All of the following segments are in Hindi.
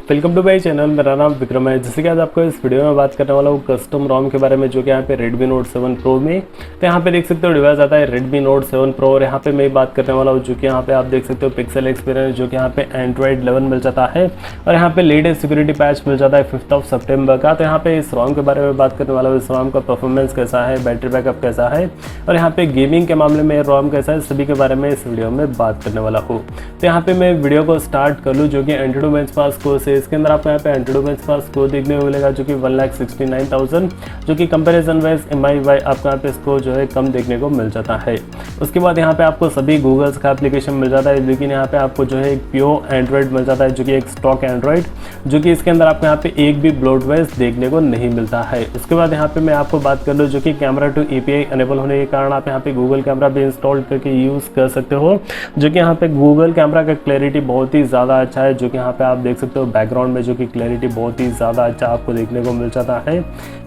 Welcome to my channel. मेरा नाम विक्रम है। जैसे कि आज आपको इस वीडियो में बात करने वाला हूँ कस्टम रोम के बारे में, जो कि यहाँ पे Redmi Note 7 Pro में। तो यहाँ पे देख सकते हो डिवाइस आता है Redmi Note 7 Pro, और यहाँ पे मैं बात करने वाला हूँ जो कि यहाँ पे आप देख सकते हो पिक्सल एक्सपीरियंस, जो कि यहाँ पे Android 11 मिल जाता है, और यहाँ पे लेटेस्ट सिक्योरिटी पैच मिल जाता है 5 सितंबर का। तो यहाँ पे इस रोम के बारे में बात करने वाला हूँ, इस रोम का परफॉर्मेंस कैसा है, बैटरी बैकअप कैसा है, और यहाँ पे गेमिंग के मामले में रोम कैसा है, सभी के बारे में इस वीडियो में बात करने वाला हूँ। तो यहाँ पे मैं वीडियो को स्टार्ट कर लूँ, जो कि एंड्रॉइड बेंचमार्क स्कोर से। इसके अंदर आपको यहाँ पे एंड्रॉइड बेंचमार्क स्कोर देखने को मिलेगा जो कि 1,69,000, जो कि कंपैरिजन वाइज MIUI आपको यहाँ पे स्कोर जो है कम देखने को मिल जाता है। उसके बाद यहाँ पे आपको सभी गूगल्स का एप्लीकेशन मिल जाता है, लेकिन यहाँ पे आपको जो है एक प्योर एंड्रॉइड मिल जाता है, जो कि एक स्टॉक एंड्रॉइड, जो कि इसके अंदर आपको यहाँ पे एक भी ब्लोटवेयर देखने को नहीं मिलता है। उसके बाद यहाँ पे मैं आपको बात कर लूँ, जो कि कैमरा टू API अनेबल होने के कारण आप यहाँ पे गूगल कैमरा भी इंस्टॉल करके यूज़ कर सकते हो, जो कि यहाँ पे गूगल कैमरा का क्लैरिटी बहुत ही ज़्यादा अच्छा है, जो कि यहाँ पे आप देख सकते हो बैकग्राउंड में जो कि क्लैरिटी बहुत ही ज़्यादा अच्छा आपको देखने को मिल जाता है।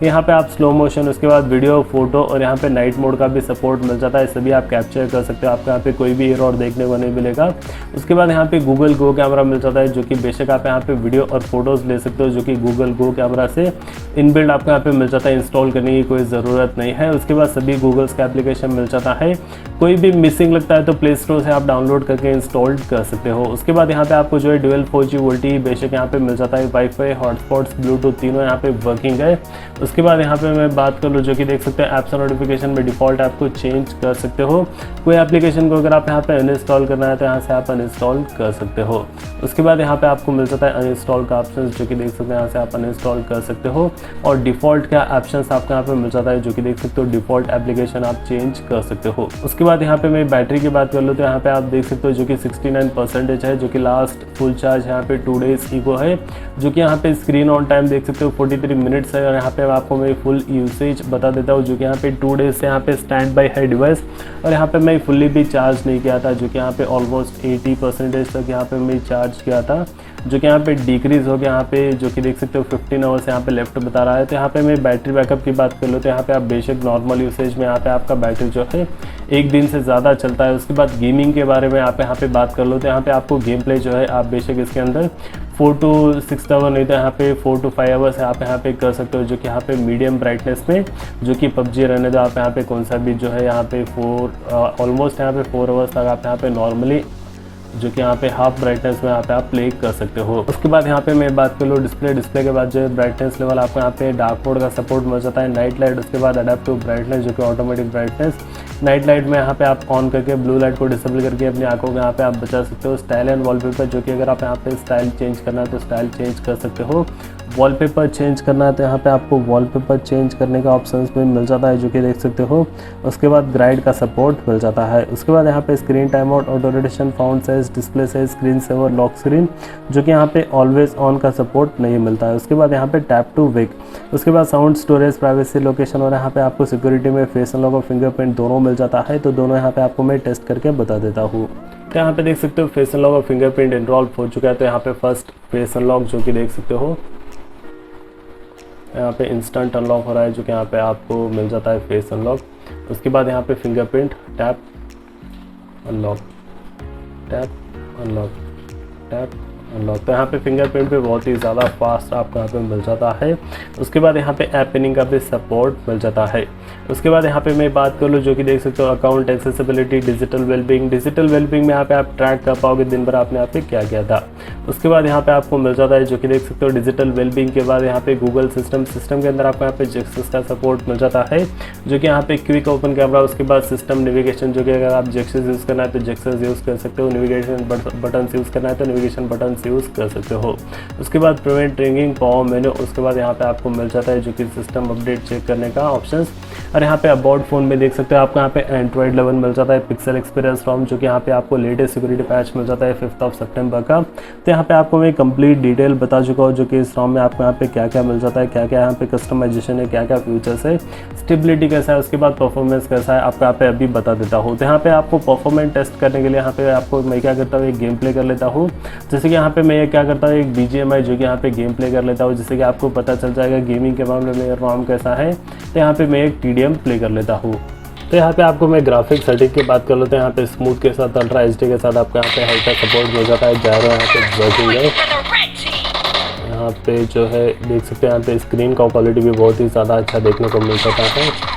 यहाँ पे आप स्लो मोशन, उसके बाद वीडियो, फोटो, और यहाँ पे नाइट मोड का भी सपोर्ट मिल जाता है, सभी आप कैप्चर कर सकते हो, आपको यहाँ पे कोई भी एरर देखने को नहीं मिलेगा। उसके बाद यहाँ पे गूगल गो कैमरा मिल जाता है, जो कि बेशक आप यहाँ पे वीडियो और फोटोज़ ले सकते हो, जो कि गूगल गो कैमरा से इनबिल्ड आपको यहाँ पे मिल जाता है, इंस्टॉल करने की कोई ज़रूरत नहीं है। उसके बाद सभी गूगल्स का एप्लीकेशन मिल जाता है, कोई भी मिसिंग लगता है तो प्ले स्टोर से आप डाउनलोड करके इंस्टॉल कर सकते हो। उसके बाद यहाँ पे आपको जो है डुअल 4G वोल्टी बेशक यहाँ पे मिल जाता है, वाईफाई, हॉटस्पॉट्स, ब्लूटूथ तीनों यहाँ पे वर्किंग है। उसके बाद यहाँ पे मैं बात कर लूँ, जो कि देख सकते हैं ऐप्स और नोटिफिकेशन में डिफ़ॉल्ट आपको चेंज कर सकते हो। कोई एप्लीकेशन को अगर आप यहाँ पे अनइंस्टॉल करना है तो यहाँ से आप अनइंस्टॉल कर सकते हो। उसके बाद यहाँ पे आपको मिल जाता है अनइंस्टॉल का ऑप्शन, जो कि देख सकते हैं यहाँ से आप अनइंस्टॉल कर सकते हो, और डिफ़ॉल्ट का ऑप्शन आपको यहाँ पे मिल जाता है, जो कि देख सकते हो डिफ़ॉल्ट एप्लीकेशन आप चेंज कर सकते हो। उसके बाद यहाँ पे मैं बैटरी की बात कर लूँ तो यहाँ पे आप देख सकते हो जो कि 69% है, जो कि लास्ट फुल चार्ज यहाँ पे 2 डेज़ ईगो है, जो कि यहाँ पे स्क्रीन ऑन टाइम देख सकते हो 43 मिनट्स है। और यहाँ पे आपको मैं फुल यूसेज बता देता हूँ, जो कि यहाँ पे 2 डेज से यहाँ पे स्टैंड बाई है डिवाइस, और यहाँ पे मैं फुल्ली भी चार्ज नहीं किया था, जो कि यहाँ पे ऑलमोस्ट 80% तक यहाँ पे मैं चार्ज किया था, जो कि यहाँ पे डिक्रीज़ हो गया यहाँ पे, जो कि देख सकते हो 15 आवर्स यहाँ पे लेफ्ट बता रहा है। तो यहाँ पे मैं बैटरी बैकअप की बात कर लो तो यहाँ पे आप बेशक नॉर्मल यूसेज में यहाँ पे आपका बैटरी जो है 1 दिन से ज़्यादा चलता है। उसके बाद गेमिंग के बारे में आप यहाँ पे बात कर लो तो यहाँ पे आपको गेम प्ले जो है आप बेशक इसके अंदर 4 to 6 आवर नहीं तो यहाँ पे 4 to 5 आवर्स आप यहाँ पे कर सकते हो, जो कि यहाँ पे मीडियम ब्राइटनेस में, जो कि PUBG रहने दो आप यहाँ पे कौन सा भी जो है यहाँ पे ऑलमोस्ट यहाँ पे 4 आवर्स तक आप यहाँ पे नॉर्मली, जो कि यहाँ पे हाफ ब्राइटनेस में यहाँ पे आप प्ले कर सकते हो। उसके बाद यहाँ पे मैं बात कर लूँ डिस्प्ले के बाद जो है ब्राइटनेस लेवल आपको यहाँ पे डार्क मोड का सपोर्ट मिल जाता है, नाइट लाइट, उसके बाद अडेप्टिव ब्राइटनेस, जो कि ऑटोमेटिक ब्राइटनेस। नाइट लाइट में यहाँ पे आप ऑन करके ब्लू लाइट को डिसेबल करके अपनी आंखों को यहाँ पे आप बचा सकते हो। स्टाइल एंड वॉलपेपर, जो कि अगर आप यहाँ पे स्टाइल चेंज करना है तो स्टाइल चेंज कर सकते हो। वॉलपेपर चेंज करना है तो यहाँ पे आपको वॉलपेपर चेंज करने का ऑप्शंस भी मिल जाता है, जो कि देख सकते हो। उसके बाद ग्राइड का सपोर्ट मिल जाता है। उसके बाद यहाँ पे screen time out, auto rotation, font size, display size, screen saver, lock screen, जो कि यहाँ पे ऑलवेज ऑन का सपोर्ट नहीं मिलता है। उसके बाद यहाँ पे टैप टू वेक, उसके बाद साउंड, स्टोरेज, प्राइवेसी, लोकेशन, और यहाँ पे आपको सिक्योरिटी में फेस अनलॉक और फिंगरप्रिंट दोनों मिल जाता है। तो दोनों यहाँ पे आपको मैं टेस्ट करके बता देता हूँ। तो यहाँ पे देख सकते हो फेस अनलॉक और फिंगरप्रिंट इनरोल हो चुका है। तो यहाँ पे फर्स्ट फेस अनलॉक, जो कि देख सकते हो यहाँ पे इंस्टेंट अनलॉक हो रहा है, जो कि यहाँ पे आपको मिल जाता है फेस अनलॉक। उसके बाद यहाँ पे fingerprint, tap unlock, tap unlock, tap unlock. तो यहाँ पे फिंगरप्रिंट पे बहुत ही ज़्यादा फास्ट आपको यहाँ पे मिल जाता है। उसके बाद यहाँ पे ऐप पिनिंग का भी सपोर्ट मिल जाता है। उसके बाद यहाँ पे मैं बात कर लूँ, जो कि देख सकते हो account accessibility, digital wellbeing. Digital wellbeing में यहाँ पे आप ट्रैक कर पाओगे दिन भर आपने यहाँ पे क्या किया था। उसके बाद यहाँ पे आपको मिल जाता है, जो कि देख सकते हो डिजिटल वेलबींग के बाद यहाँ पे गूगल सिस्टम के अंदर आपको यहाँ पे जेक्सेस का सपोर्ट मिल जाता है, जो कि यहाँ पे क्विक ओपन कैमरा। उसके बाद सिस्टम नेविगेशन, जो कि अगर आप जेक्सेस यूज़ करना है तो जेक्सेस यूज़ कर सकते हो, नेविगेशन बटन यूज़ करना है तो नेविगेशन बटन यूज़ कर सकते हो। उसके बाद प्रिवेंट रिंगिंग, पावर मेनू। उसके बाद यहाँ पे आपको मिल जाता है जो कि सिस्टम अपडेट चेक करने का ऑप्शंस। और यहाँ पे अबाउट फ़ोन में देख सकते हो आपको यहाँ पे Android 11 मिल जाता है, पिक्सल एक्सपीरियंस रोम, जो कि यहाँ पे आपको लेटेस्ट सिक्योरिटी पैच मिल जाता है 5 सितंबर का। तो यहाँ पे आपको मैं कंप्लीट डिटेल बता चुका हूँ, जो कि इस रोम में आपको यहाँ पे क्या क्या मिल जाता है, क्या क्या यहाँ पे कस्टमाइजेशन है, क्या क्या फीचर्स है, स्टेबिलिटी कैसा है, उसके बाद परफॉर्मेंस कैसा है, आपको यहाँ पे अभी बता देता हूँ। तो यहाँ पे आपको परफॉर्मेंस टेस्ट करने के लिए यहाँ पे आपको मैं क्या करता हूँ, एक गेम प्ले कर लेता हूँ। जैसे कि यहाँ पे मैं क्या करता हूँ, एक BGMI जो कि यहाँ पे गेम प्ले कर लेता हूँ, जिससे कि आपको पता चल जाएगा गेमिंग के मामले में रोम कैसा है। तो यहाँ पे मैं एक TDM प्ले कर लेता हूँ। तो यहाँ पे आपको मैं ग्राफिक सेटिंग की बात कर लेते हैं। यहाँ पे स्मूथ के साथ अल्ट्रा HD के साथ आपको यहाँ पे हाई का सपोर्ट मिल जाता है। जायरो यहाँ पे वर्किंग है। यहाँ पे जो है देख सकते हैं, यहाँ पे स्क्रीन का क्वालिटी भी बहुत ही ज़्यादा अच्छा देखने को मिल सकता है।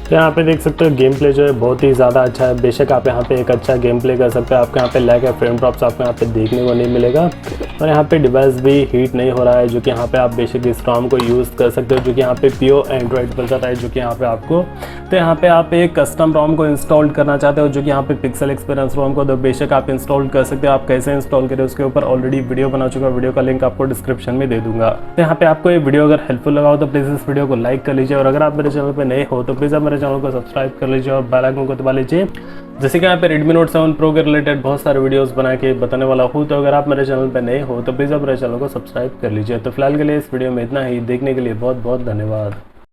तो यहाँ पे देख सकते हो गेम प्ले जो है बहुत ही ज़्यादा अच्छा है। बेशक आप यहाँ पे एक अच्छा गेम प्ले कर सकते हो, आपको यहाँ पे लैग या फ्रेम ड्रॉप्स आपको यहाँ पे देखने को नहीं मिलेगा। और यहाँ पे डिवाइस भी हीट नहीं हो रहा है, जो कि यहाँ पे आप बेशक इस ROM को यूज़ कर सकते हो, जो कि यहाँ पे पियो एंड्रॉइड पर जाता है, जो कि यहाँ पे आपको तो यहाँ पे आप एक कस्टम ROM को इंस्टॉल करना चाहते हो, जो कि यहाँ पे पिक्सल एक्सपीरियंस ROM को तो बेशक आप इंस्टॉल कर सकते हो। आप कैसे इंस्टॉल करें उसके ऊपर ऑलरेडी वीडियो बना चुका, वीडियो का लिंक आपको डिस्क्रिप्शन में दे दूंगा। तो यहाँ पे आपको ये वीडियो अगर हेल्पफुल लगा हो तो प्लीज़ इस वीडियो को लाइक कर लीजिए, और अगर आप मेरे चैनल पर नए हो तो प्लीज़ आप मेरे चैनल को सब्सक्राइब कर लीजिए और बेल आइकन को दबा लीजिए, जैसे कि यहाँ पे Redmi Note 7 Pro के रिलेटेड बहुत सारे वीडियोस बना के बताने वाला हूँ। तो अगर आप मेरे चैनल पे नए हो तो प्लीज़ आप मेरे चैनल को सब्सक्राइब कर लीजिए। तो फिलहाल के लिए इस वीडियो में इतना ही। देखने के लिए बहुत बहुत धन्यवाद।